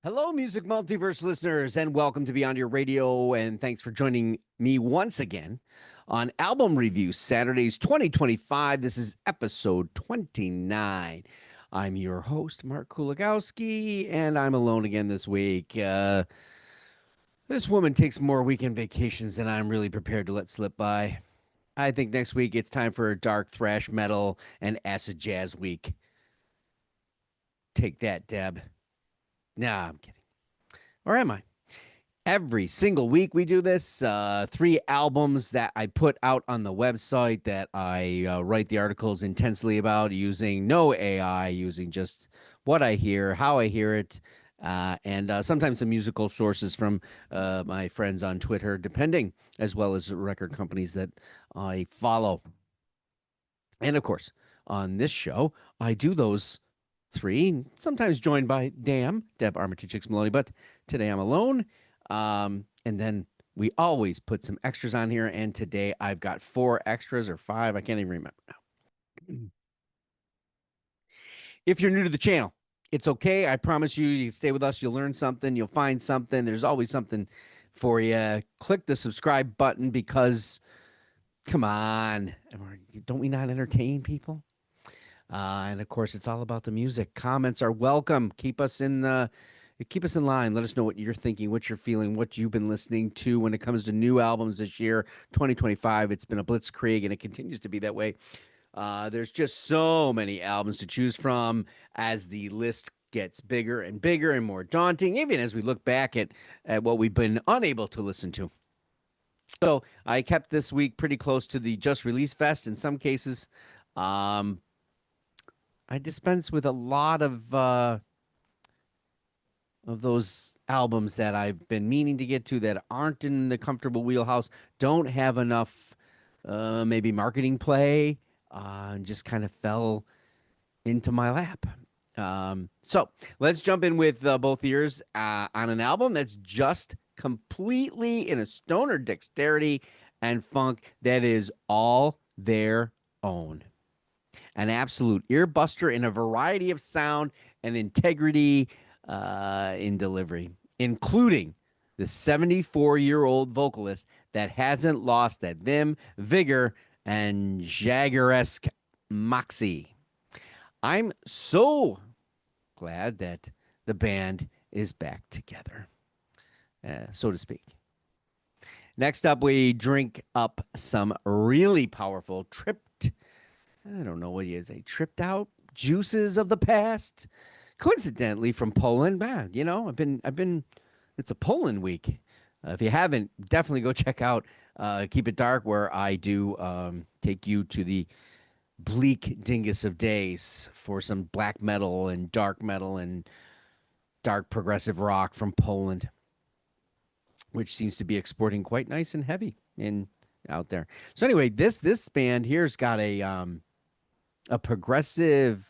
Hello, Music Multiverse listeners, and welcome to Beyond Your Radio. And thanks for joining me once again on Album Review Saturdays 2025. This is episode 29. I'm your host, Mark Kuligowski, and I'm alone again this week. This woman takes more weekend vacations than I'm really prepared to let slip by. I think next week it's time for a dark thrash metal and acid jazz week. Take that, Deb. Nah, I'm kidding. Or am I? Every single week we do this. Three albums that I put out on the website that I write the articles intensely about using no AI, using just what I hear, how I hear it, and sometimes some musical sources from my friends on Twitter, depending, as well as record companies that I follow. And of course, on this show, I do those three, sometimes joined by Deb Armitage Chicks Maloney, but today I'm alone. And then we always put some extras on here, and today I've got 4 extras or 5. I can't even remember now. If you're new to the channel, it's okay. I promise you, you can stay with us. You'll learn something. You'll find something. There's always something for you. Click the subscribe button because, come on, don't we not entertain people? And of course, it's all about the music. Comments are welcome. Keep us in line. Let us know what you're thinking, what you're feeling, what you've been listening to when it comes to new albums this year, 2025. It's been a blitzkrieg, and it continues to be that way. There's just so many albums to choose from as the list gets bigger and bigger and more daunting, even as we look back at what we've been unable to listen to. So I kept this week pretty close to the Just Release Fest in some cases. I dispense with a lot of those albums that I've been meaning to get to that aren't in the comfortable wheelhouse, don't have enough maybe marketing play, and just kind of fell into my lap. So let's jump in with both ears on an album that's just completely in a stoner dexterity and funk that is all their own. An absolute earbuster in a variety of sound and integrity in delivery, including the 74-year-old vocalist that hasn't lost that vim, vigor, and Jagger-esque moxie. I'm so glad that the band is back together, so to speak. Next up, we drink up some really powerful I don't know what he is, tripped out juices of the past. Coincidentally from Poland. I've been, it's a Poland week. If you haven't, definitely go check out Keep It Dark, where I do take you to the bleak dingus of days for some black metal and dark progressive rock from Poland, which seems to be exporting quite nice and heavy and out there. So anyway, this band here's got a progressive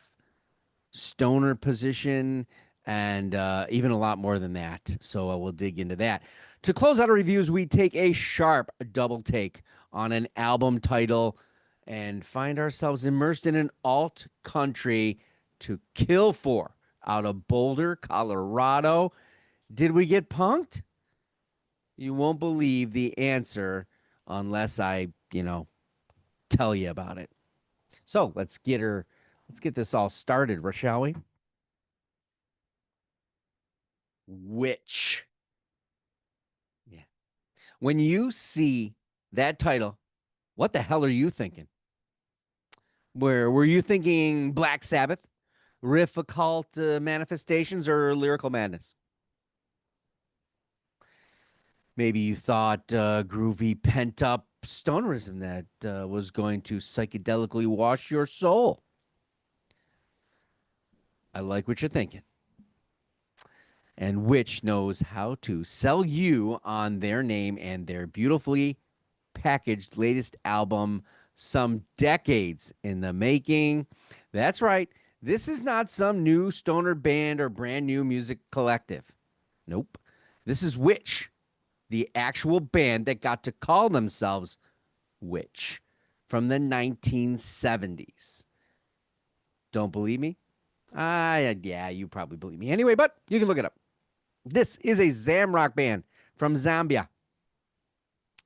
stoner position and even a lot more than that. So we'll dig into that. To close out our reviews, we take a sharp double take on an album title and find ourselves immersed in an alt country to kill for out of Boulder, Colorado. Did we get punked? You won't believe the answer unless I, tell you about it. So let's get this all started, shall we? Which? Yeah. When you see that title, what the hell are you thinking? Were you thinking Black Sabbath, riff occult manifestations, or lyrical madness? Maybe you thought groovy pent-up stonerism that was going to psychedelically wash your soul. I like what you're thinking. And which knows how to sell you on their name and their beautifully packaged latest album, some decades in the making. That's right. This is not some new stoner band or brand new music collective. Nope. This is Witch, the actual band that got to call themselves Witch from the 1970s. Don't believe me? Yeah, you probably believe me. Anyway, but you can look it up. This is a Zamrock band from Zambia.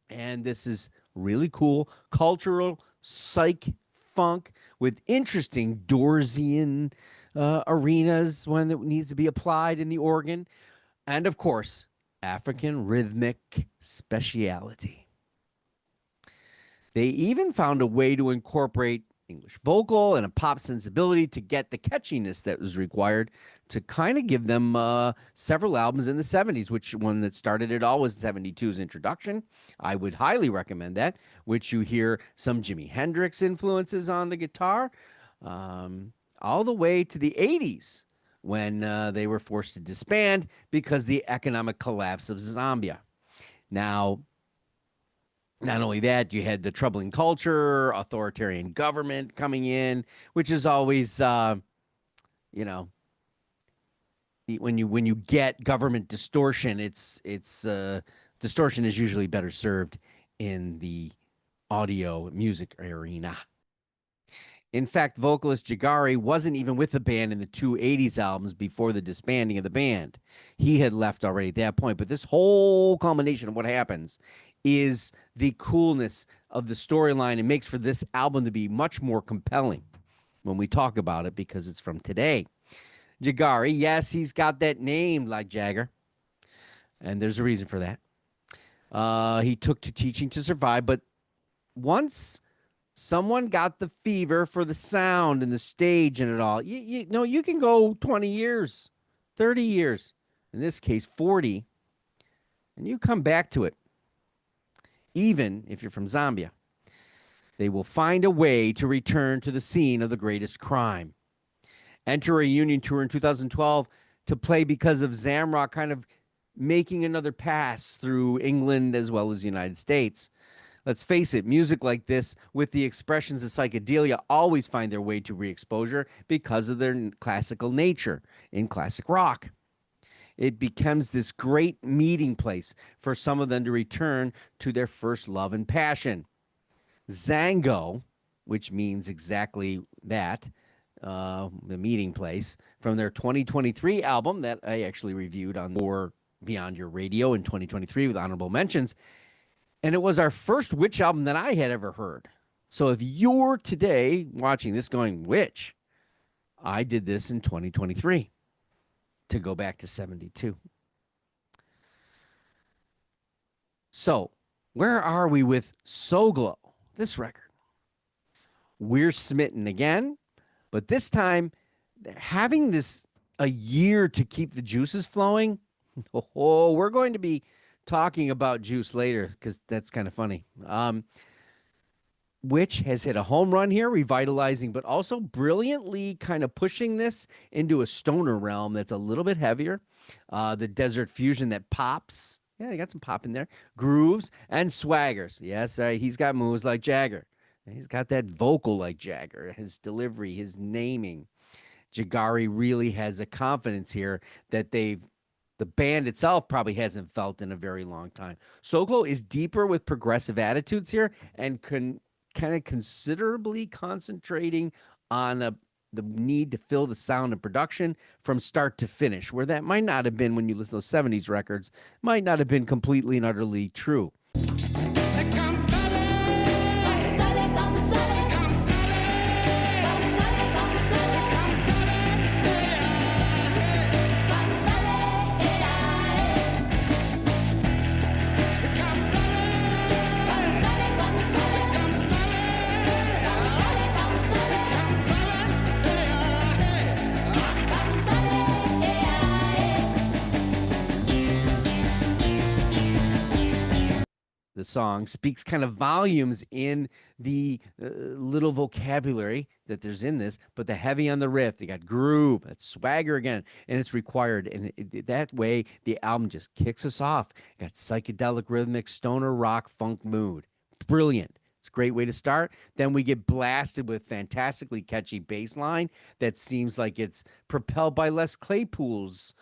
And this is really cool cultural psych funk with interesting Dorsian arenas when it needs to be applied in the organ. And of course, African rhythmic speciality. They even found a way to incorporate English vocal and a pop sensibility to get the catchiness that was required to kind of give them several albums in the 70s, which one that started it all was 72's introduction. I would highly recommend that, which you hear some Jimi Hendrix influences on the guitar, all the way to the 80s when they were forced to disband because the economic collapse of Zambia. Now, not only that, you had the troubling culture, authoritarian government coming in, which is always, you know, when you get government distortion, it's distortion is usually better served in the audio music arena. In fact, vocalist Jagari wasn't even with the band in the two 80s albums before the disbanding of the band. He had left already at that point. But this whole culmination of what happens is the coolness of the storyline. It makes for this album to be much more compelling when we talk about it because it's from today. Jagari, yes, he's got that name like Jagger, and there's a reason for that. He took to teaching to survive, but once someone got the fever for the sound and the stage and it all, you can go 20 years, 30 years, in this case 40, and you come back to it. Even if you're from Zambia, they will find a way to return to the scene of the greatest crime. Enter a reunion tour in 2012 to play because of Zamrock kind of making another pass through England as well as the United States. Let's face it, music like this with the expressions of psychedelia always find their way to re-exposure because of their classical nature in classic rock. It becomes this great meeting place for some of them to return to their first love and passion. Zango, which means exactly that, the meeting place, from their 2023 album that I actually reviewed on for Beyond Your Radio in 2023 with honorable mentions. And it was our first Witch album that I had ever heard. So if you're today watching this going, Witch, I did this in 2023 to go back to 72. So where are we with Sogolo, this record? We're smitten again, but this time having this a year to keep the juices flowing. Oh, we're going to be talking about juice later because that's kind of funny. Which has hit a home run here, revitalizing, but also brilliantly kind of pushing this into a stoner realm that's a little bit heavier. The desert fusion that pops. Yeah, you got some pop in there. Grooves and swaggers. Yes, he's got moves like Jagger. He's got that vocal like Jagger, his delivery, his naming. Jagari really has a confidence here that the band itself probably hasn't felt in a very long time. Sogolo is deeper with progressive attitudes here and kind of considerably concentrating on the need to fill the sound and production from start to finish, where that might not have been when you listen to those 70s records, might not have been completely and utterly true. The song speaks kind of volumes in the little vocabulary that there's in this, but the heavy on the riff, they got groove, that swagger again, and it's required. And that way, the album just kicks us off. Got psychedelic, rhythmic, stoner, rock, funk mood. Brilliant. It's a great way to start. Then we get blasted with fantastically catchy bass line that seems like it's propelled by Les Claypool's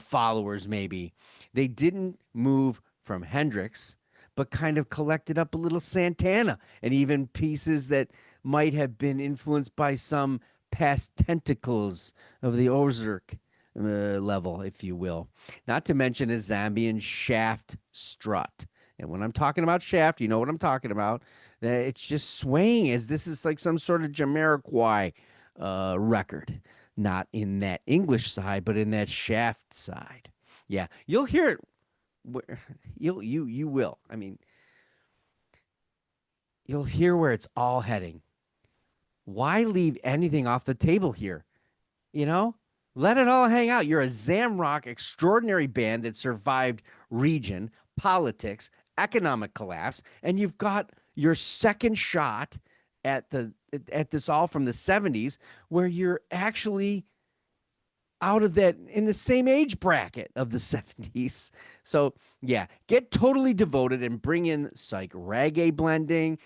followers, maybe. They didn't move from Hendrix, but kind of collected up a little Santana and even pieces that might have been influenced by some past tentacles of the Ozark level, if you will. Not to mention a Zambian shaft strut. And when I'm talking about shaft, you know what I'm talking about. That it's just swaying as this is like some sort of Jamiroquai record, not in that English side, but in that shaft side. Yeah, you'll hear it. You will. I mean, you'll hear where it's all heading. Why leave anything off the table here? You know, let it all hang out. You're a Zamrock extraordinary band that survived region, politics, economic collapse, and you've got your second shot at the at this all from the 70s where you're actually out of that in the same age bracket of the 70s. So, yeah, get totally devoted and bring in psych reggae blending,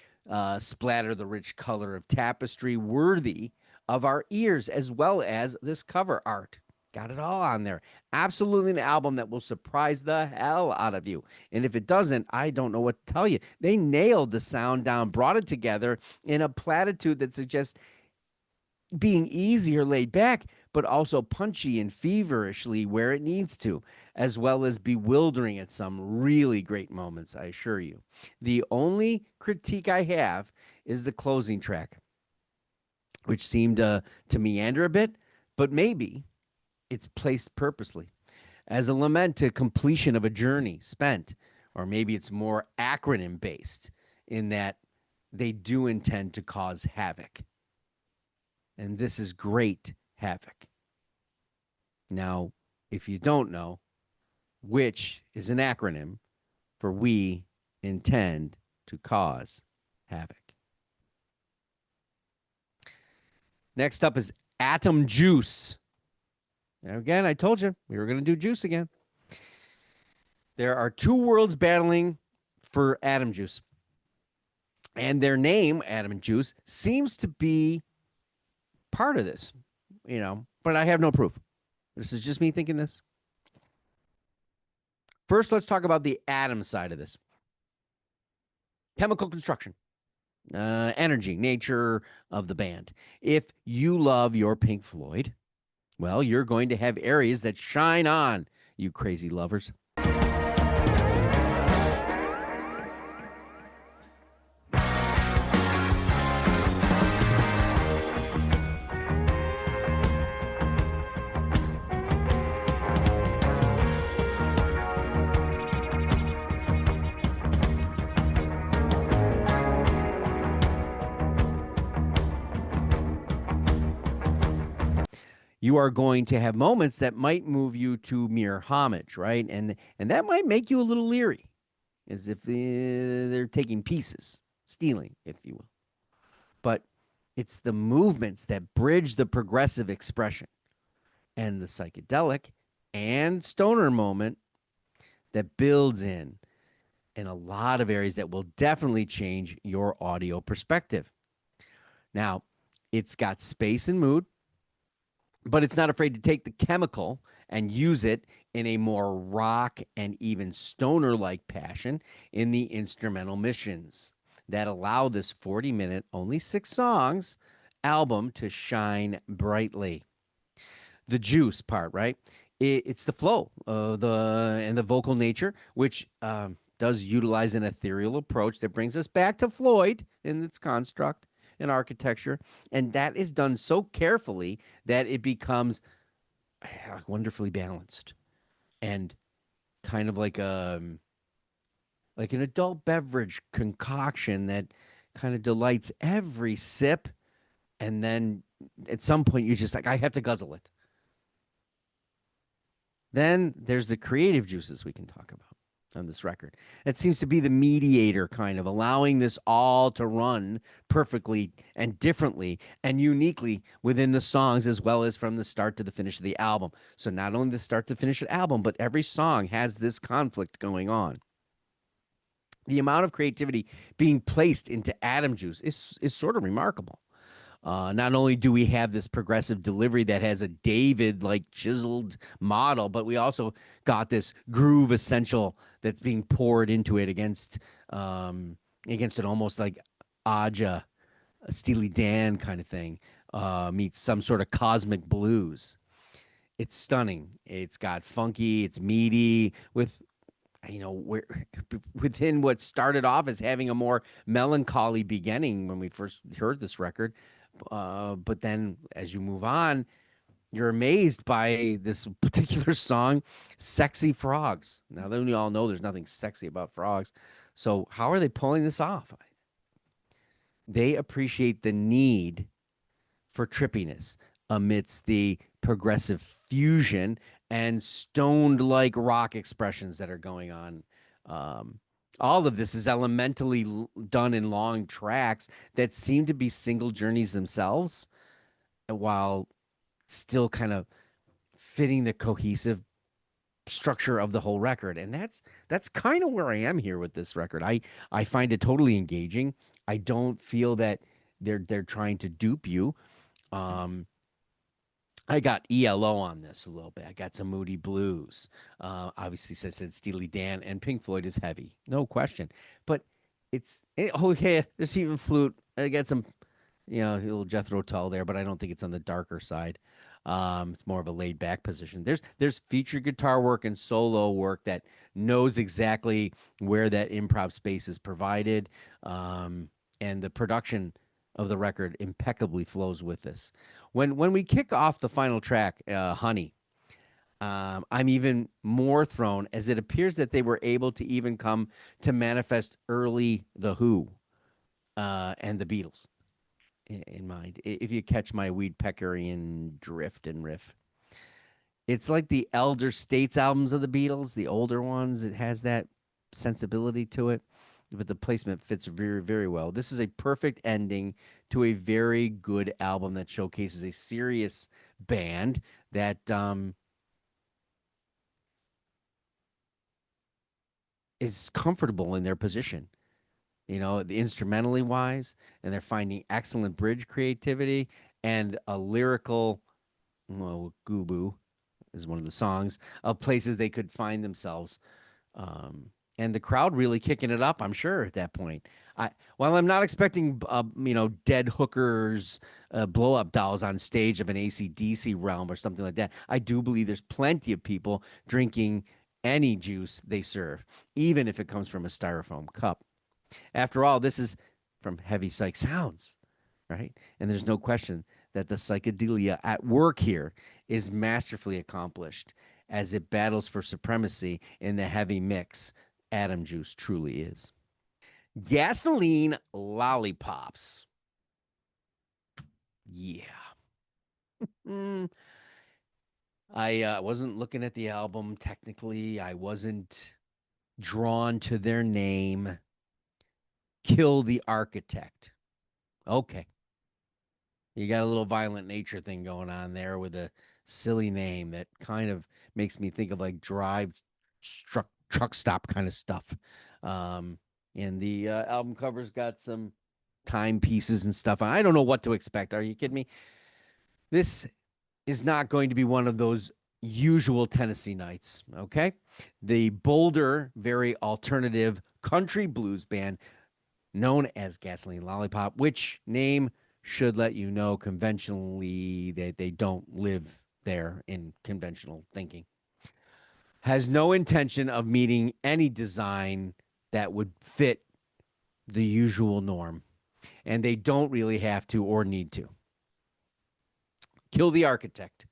splatter the rich color of tapestry worthy of our ears, as well as this cover art. Got it all on there. Absolutely an album that will surprise the hell out of you. And if it doesn't, I don't know what to tell you. They nailed the sound down, brought it together in a platitude that suggests being easy or laid back, but also punchy and feverishly where it needs to, as well as bewildering at some really great moments, I assure you. The only critique I have is the closing track, which seemed to meander a bit, but maybe it's placed purposely as a lament to completion of a journey spent, or maybe it's more acronym based in that they do intend to cause havoc. And this is great havoc. Now, if you don't know, which is an acronym for we intend to cause havoc. Next up is Atom Juice. Now, again, I told you we were going to do juice again. There are two worlds battling for Atom Juice. And their name, Atom and Juice, seems to be part of this, but I have no proof. This is just me thinking this. First, let's talk about the atom side of this. Chemical construction, energy, nature of the band. If you love your Pink Floyd, well, you're going to have areas that shine on, you crazy lovers. You are going to have moments that might move you to mere homage, right? And that might make you a little leery, as if they're taking pieces, stealing, if you will. But it's the movements that bridge the progressive expression and the psychedelic and stoner moment that builds in a lot of areas that will definitely change your audio perspective. Now, it's got space and mood, but it's not afraid to take the chemical and use it in a more rock and even stoner-like passion in the instrumental missions that allow this 40-minute, only 6 songs album to shine brightly. The juice part, right? It's the flow of the vocal nature, which does utilize an ethereal approach that brings us back to Floyd in its construct and architecture, and that is done so carefully that it becomes wonderfully balanced and kind of like an adult beverage concoction that kind of delights every sip, and then at some point you're just like, I have to guzzle it. Then there's the creative juices we can talk about on this record. It seems to be the mediator, kind of allowing this all to run perfectly and differently and uniquely within the songs, as well as from the start to the finish of the album. So not only the start to finish of the album, but every song has this conflict going on. The amount of creativity being placed into Atom Juice is sort of remarkable. Not only do we have this progressive delivery that has a David like chiseled model, but we also got this groove essential that's being poured into it against it almost like Aja, a Steely Dan kind of thing, meets some sort of cosmic blues. It's stunning. It's got funky, it's meaty with where within what started off as having a more melancholy beginning when we first heard this record. But then as you move on, you're amazed by this particular song, Sexy Frogs. Now, then we all know there's nothing sexy about frogs. So, how are they pulling this off? They appreciate the need for trippiness amidst the progressive fusion and stoned like rock expressions that are going on. Um, all of this is elementally done in long tracks that seem to be single journeys themselves, while still kind of fitting the cohesive structure of the whole record. And that's kind of where I am here with this record. I find it totally engaging. I don't feel that they're trying to dupe you. um I got ELO on this a little bit. I got some Moody Blues. Obviously, said Steely Dan and Pink Floyd is heavy, no question. But okay. There's even flute. I got some, a little Jethro Tull there, but I don't think it's on the darker side. It's more of a laid back position. There's featured guitar work and solo work that knows exactly where that improv space is provided, and the production of the record impeccably flows with this. When we kick off the final track, Honey, I'm even more thrown as it appears that they were able to even come to manifest early The Who and the Beatles in mind. If you catch my Weed Peckerian drift and riff, it's like the Elder States albums of the Beatles, the older ones. It has that sensibility to it, but the placement fits very, very well. This is a perfect ending to a very good album that showcases a serious band that is comfortable in their position, the instrumentally wise, and they're finding excellent bridge creativity and a lyrical, well, Gubu is one of the songs of places they could find themselves. And the crowd really kicking it up, I'm sure, at that point. While I'm not expecting, dead hookers, blow up dolls on stage of an AC/DC realm or something like that, I do believe there's plenty of people drinking any juice they serve, even if it comes from a styrofoam cup. After all, this is from Heavy Psych Sounds, right? And there's no question that the psychedelia at work here is masterfully accomplished as it battles for supremacy in the heavy mix Atom Juice truly is. Gasoline Lollipops. Yeah. Mm, I wasn't looking at the album technically. I wasn't drawn to their name. Kill the Architect. Okay. You got a little violent nature thing going on there with a silly name that kind of makes me think of like drive truck stop kind of stuff. Um, and the album cover's got some timepieces and stuff. I don't know what to expect. Are you kidding me? This is not going to be one of those usual Tennessee nights. Okay. The bolder, very alternative country blues band known as Gasoline Lollipop, which name should let you know conventionally that they don't live there in conventional thinking, has no intention of meeting any design that would fit the usual norm. And they don't really have to or need to. Kill the Architect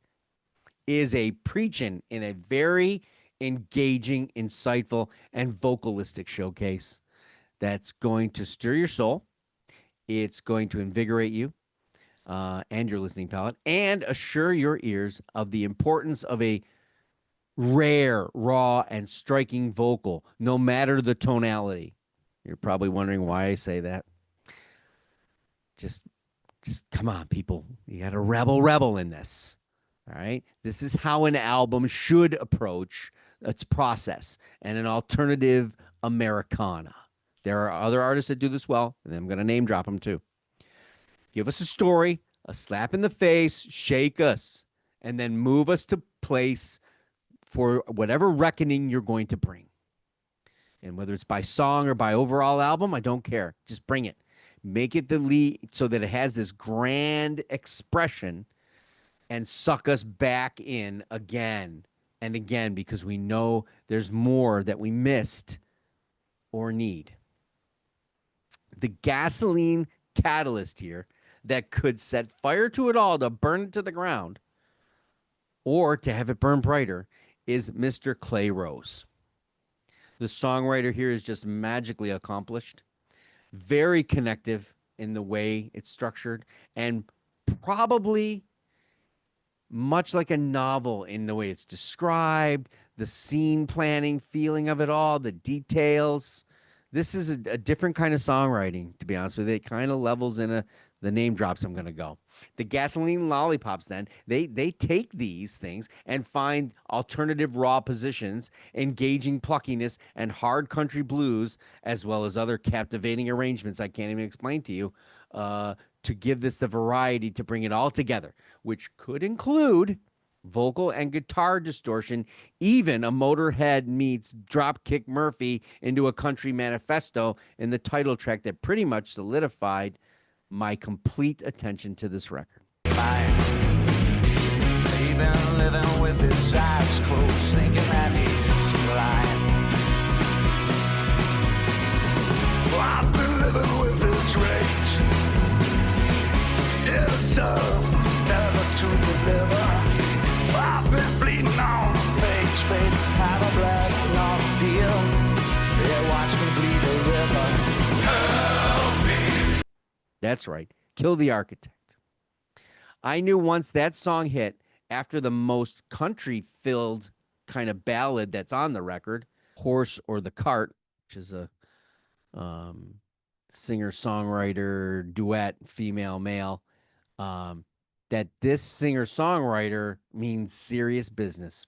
is a preaching in a very engaging, insightful, and vocalistic showcase that's going to stir your soul. It's going to invigorate you and your listening palate and assure your ears of the importance of a rare, raw, and striking vocal, no matter the tonality. You're probably wondering why I say that. Just, just come on, people. You got a rebel in this. All right. This is how an album should approach its process and an alternative Americana. There are other artists that do this well, and I'm going to name drop them too. Give us a story, a slap in the face, shake us, and then move us to place for whatever reckoning you're going to bring. And whether it's by song or by overall album, I don't care. Just bring it. Make it the lead so that it has this grand expression and suck us back in again and again because we know there's more that we missed or need. The gasoline catalyst here that could set fire to it all to burn it to the ground or to have it burn brighter is Mr. Clay Rose. The songwriter here is just magically accomplished, very connective in the way it's structured, and probably much like a novel in the way it's described, the scene planning, feeling of it all, the details. This is a different kind of songwriting, to be honest with you. It kind of levels in the name drops I'm going to go. The Gasoline Lollipops, then, they take these things and find alternative raw positions, engaging pluckiness, and hard country blues, as well as other captivating arrangements I can't even explain to you, to give this the variety to bring it all together, which could include vocal and guitar distortion, even a Motorhead meets Dropkick Murphy into a country manifesto in the title track that pretty much solidified my complete attention to this record. He's been living with his eyes closed, thinking that he's blind. Well, I've been living with this rage. It's tough, never to deliver. I've been bleeding on the page, baby. Have a blood, not a deal. Yeah, watch me bleed a river. Help me. That's right. Kill the Architect. I knew once that song hit, after the most country-filled kind of ballad that's on the record, Horse or the Cart, which is a singer-songwriter duet, female-male, that this singer-songwriter means serious business.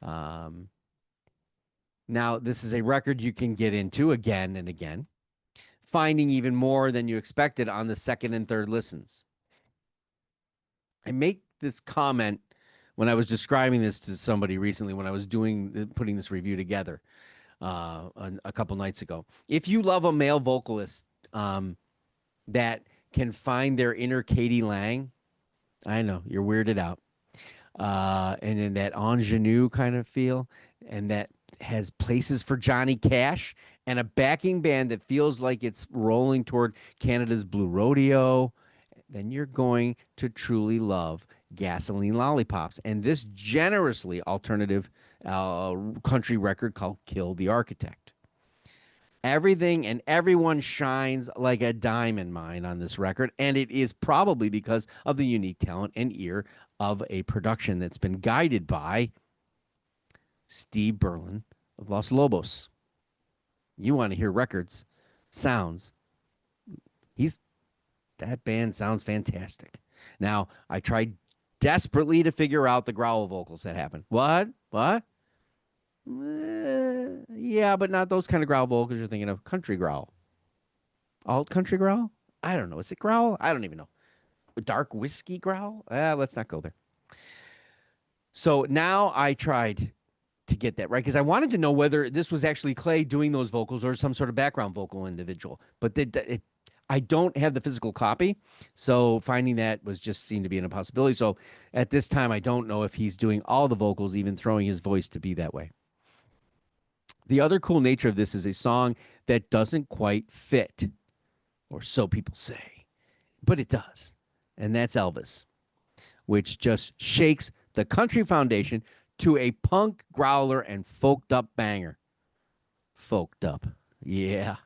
Now, this is a record you can get into again and again, finding even more than you expected on the second and third listens. I make this comment when I was describing this to somebody recently when I was putting this review together a couple nights ago. If you love a male vocalist that can find their inner Katie Lang, I know you're weirded out, and in that ingenue kind of feel, and that has places for Johnny Cash and a backing band that feels like it's rolling toward Canada's Blue Rodeo, then you're going to truly love Gasoline Lollipops and this generously alternative country record called Kill the Architect. Everything and everyone shines like a diamond mine on this record, and it is probably because of the unique talent and ear of a production that's been guided by Steve Berlin of Los Lobos. You want to hear records, sounds. That band sounds fantastic. Now, I tried desperately to figure out the growl vocals that happen. What? Yeah, but not those kind of growl vocals you're thinking of. Country growl. Alt country growl? I don't know. Is it growl? I don't even know. Dark whiskey growl? Let's not go there. So now I tried to get that right because I wanted to know whether this was actually Clay doing those vocals or some sort of background vocal individual. But I don't have the physical copy, so finding that seemed to be an impossibility. So at this time, I don't know if he's doing all the vocals, even throwing his voice to be that way. The other cool nature of this is a song that doesn't quite fit, or so people say, but it does. And that's Elvis, which just shakes the country foundation to a punk growler and folked up banger. Folked up. Yeah.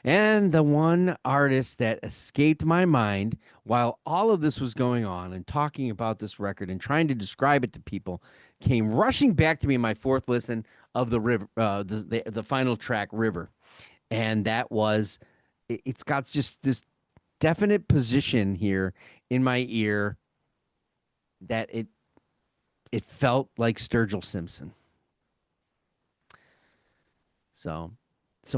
And the one artist that escaped my mind while all of this was going on and talking about this record and trying to describe it to people came rushing back to me in my fourth listen of the river, the final track, River. And that was, it's got just this definite position here in my ear that it felt like Sturgill Simpson. So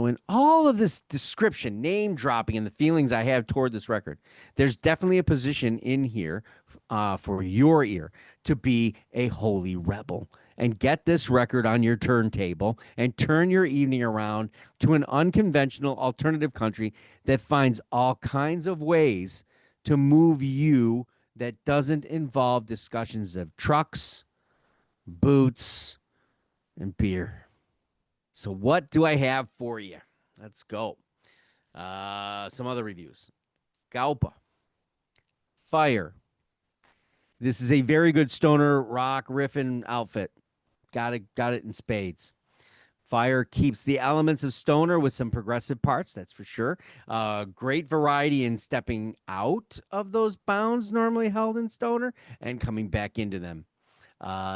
in all of this description, name dropping, and the feelings I have toward this record, there's definitely a position in here for your ear to be a holy rebel and get this record on your turntable and turn your evening around to an unconventional alternative country that finds all kinds of ways to move you that doesn't involve discussions of trucks, boots, and beer. So, what do I have for you? Let's go. Some other reviews. Gaupa, Fire. This is a very good stoner rock riffing outfit. Got it in spades. Fire keeps the elements of stoner with some progressive parts, that's for sure. Great variety in stepping out of those bounds normally held in stoner and coming back into them.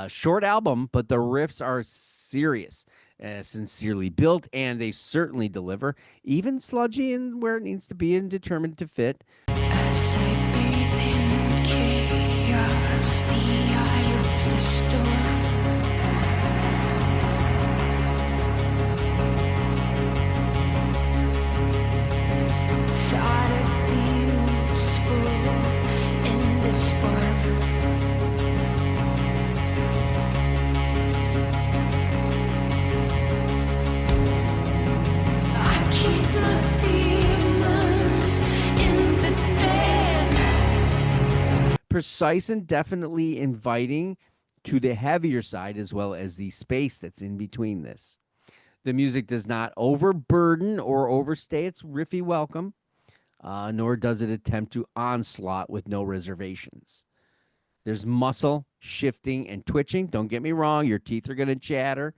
Short album, but the riffs are serious, sincerely built, and they certainly deliver. Even sludgy and where it needs to be and determined to fit. As I bathe in chaos, the eye of the storm. Thought it'd be useful in this form. I keep my demons in the den. Precise and definitely inviting to the heavier side, as well as the space that's in between this. The music does not overburden or overstay its riffy welcome, nor does it attempt to onslaught with no reservations. There's muscle, shifting, and twitching. Don't get me wrong, your teeth are going to chatter.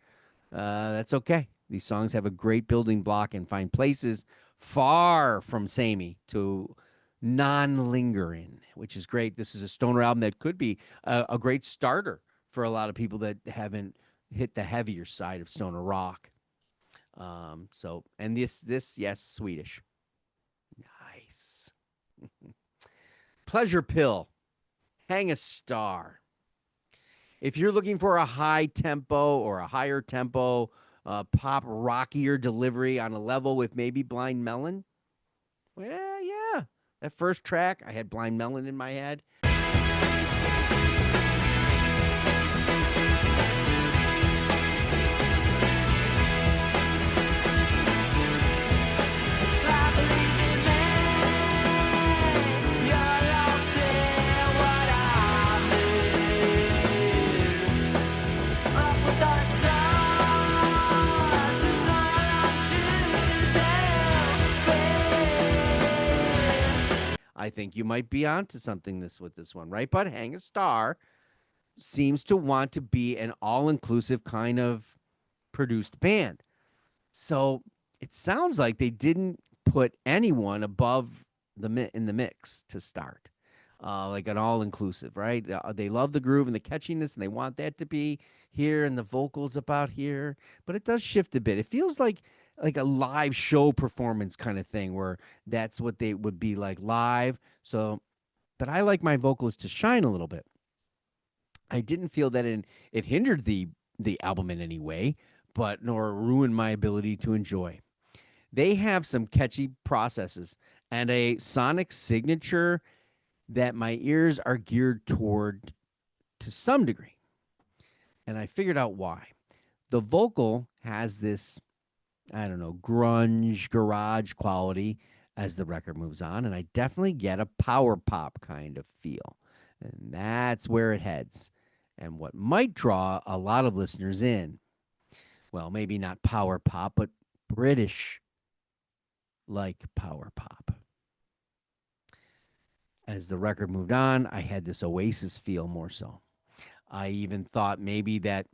That's okay. These songs have a great building block and find places far from samey to non-linger in, which is great. This is a stoner album that could be a great starter for a lot of people that haven't hit the heavier side of stoner rock. And this, yes, Swedish. Nice. Pleasure Pill. Hang a Star. If you're looking for a high tempo or a higher tempo, pop rockier delivery on a level with maybe Blind Melon, well, yeah. That first track, I had Blind Melon in my head. I think you might be onto something with this one, right? But Hang a Star seems to want to be an all-inclusive kind of produced band. So it sounds like they didn't put anyone above in the mix to start, like an all-inclusive, right? They love the groove and the catchiness, and they want that to be here, and the vocals about here. But it does shift a bit. It feels like a live show performance kind of thing, where that's what they would be like live. So, but I like my vocalist to shine a little bit. I didn't feel that it hindered the album in any way, but nor ruined my ability to enjoy. They have some catchy processes and a sonic signature that my ears are geared toward to some degree. And I figured out why. The vocal has this, I don't know, grunge, garage quality as the record moves on, and I definitely get a power pop kind of feel. And that's where it heads. And what might draw a lot of listeners in, well, maybe not power pop, but British like power pop. As the record moved on, I had this Oasis feel more so. I even thought maybe that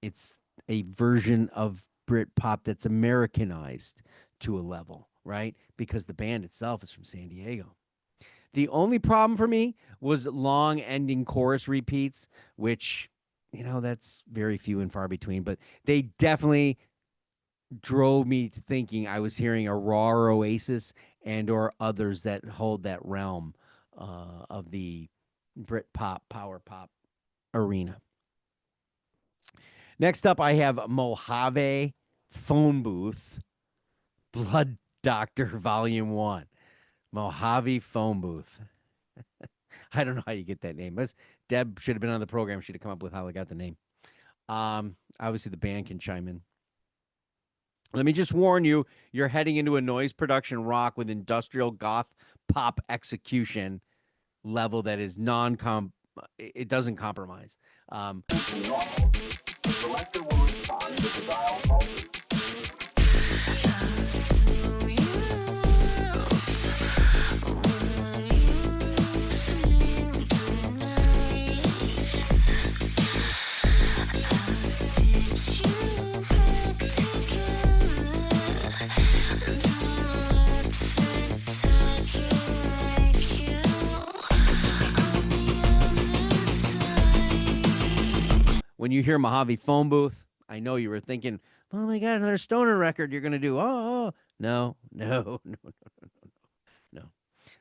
it's a version of Britpop that's Americanized to a level, right? Because the band itself is from San Diego. The only problem for me was long ending chorus repeats, which, that's very few and far between, but they definitely drove me to thinking I was hearing a raw Oasis and or others that hold that realm of the Britpop, power pop arena. Next up, I have Mojave Phone Booth, Blood Doctor Volume 1. Mojave Phone Booth. I don't know how you get that name. Deb should have been on the program. Should have come up with how I got the name. Obviously, the band can chime in. Let me just warn you, you're heading into a noise production rock with industrial goth pop execution level that is non-com. It doesn't compromise. When you hear Mojave Phone Booth, I know you were thinking, "Oh my God, another stoner record you're gonna do." Oh, no, no, no, no.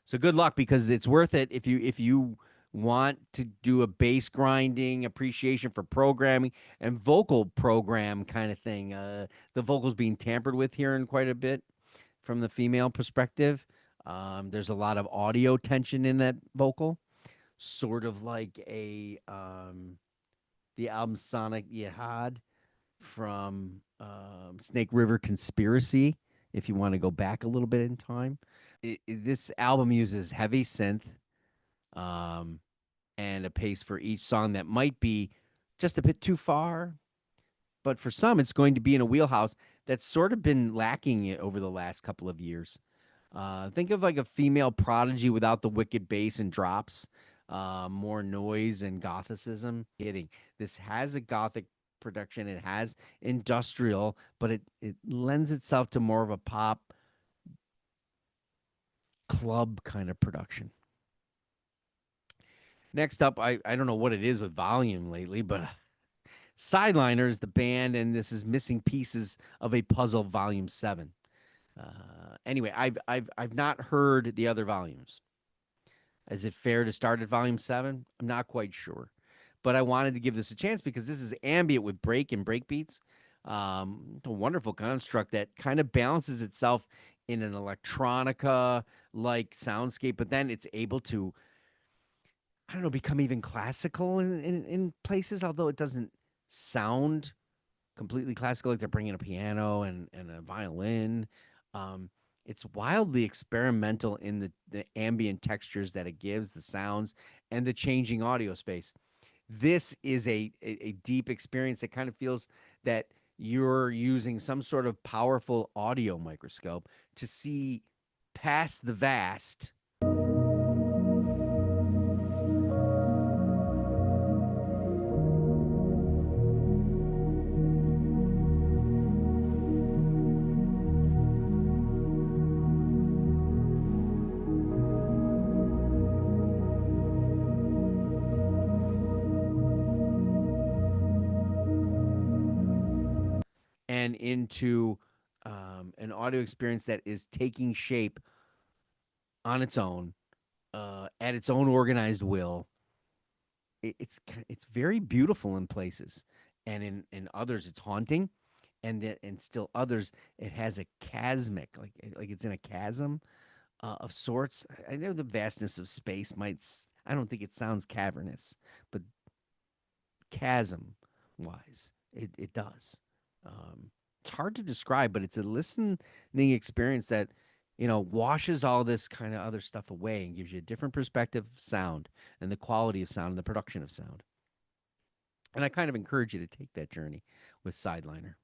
So good luck because it's worth it if you want to do a bass grinding appreciation for programming and vocal program kind of thing. The vocals being tampered with here in quite a bit from the female perspective. There's a lot of audio tension in that vocal, sort of like a the album Sonic Yahad from Snake River Conspiracy. If you want to go back a little bit in time, this album uses heavy synth um, and a pace for each song that might be just a bit too far. But for some, it's going to be in a wheelhouse that's sort of been lacking it over the last couple of years. Think of like a female prodigy without the wicked bass and drops, more noise and gothicism. Hitting this has a gothic production. It has industrial, but it lends itself to more of a pop club kind of production. Next up, I don't know what it is with volume lately, but Sideliner is the band, and this is Missing Pieces of a Puzzle, Volume 7. Anyway, I've not heard the other volumes. Is it fair to start at Volume 7? I'm not quite sure. But I wanted to give this a chance because this is ambient with break and break beats. A wonderful construct that kind of balances itself in an electronica like soundscape, but then it's able to, I don't know, become even classical in places, although it doesn't sound completely classical, like they're bringing a piano and a violin. It's wildly experimental in the ambient textures that it gives, the sounds, and the changing audio space. This is a deep experience that kind of feels that you're using some sort of powerful audio microscope to see past the vast. And into an audio experience that is taking shape on its own, at its own organized will. It's very beautiful in places, and in others it's haunting, and in still others it has a chasmic, like it's in a chasm of sorts. I know the vastness of space might. I don't think it sounds cavernous, but chasm wise, it does. It's hard to describe, but it's a listening experience that washes all this kind of other stuff away and gives you a different perspective of sound and the quality of sound and the production of sound. And I kind of encourage you to take that journey with Sideliner.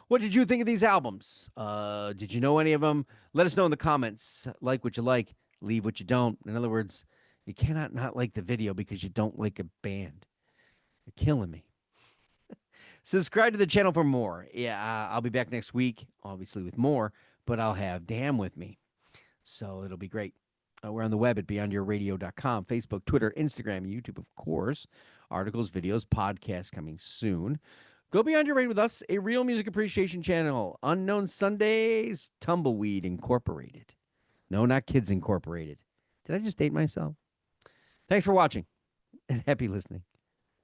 What did you think of these albums? Did you know any of them? Let us know in the comments. Like what you like, leave what you don't. In other words, you cannot not like the video because you don't like a band. You're killing me. Subscribe to the channel for more. Yeah, I'll be back next week, obviously with more, but I'll have Dan with me. So it'll be great. We're on the web at beyondyourradio.com, Facebook, Twitter, Instagram, YouTube, of course. Articles, videos, podcasts coming soon. Go Beyond Your Radio with us, a real music appreciation channel. Unknown Sundays, Tumbleweed Incorporated. No, not Kids Incorporated. Did I just date myself? Thanks for watching, and happy listening.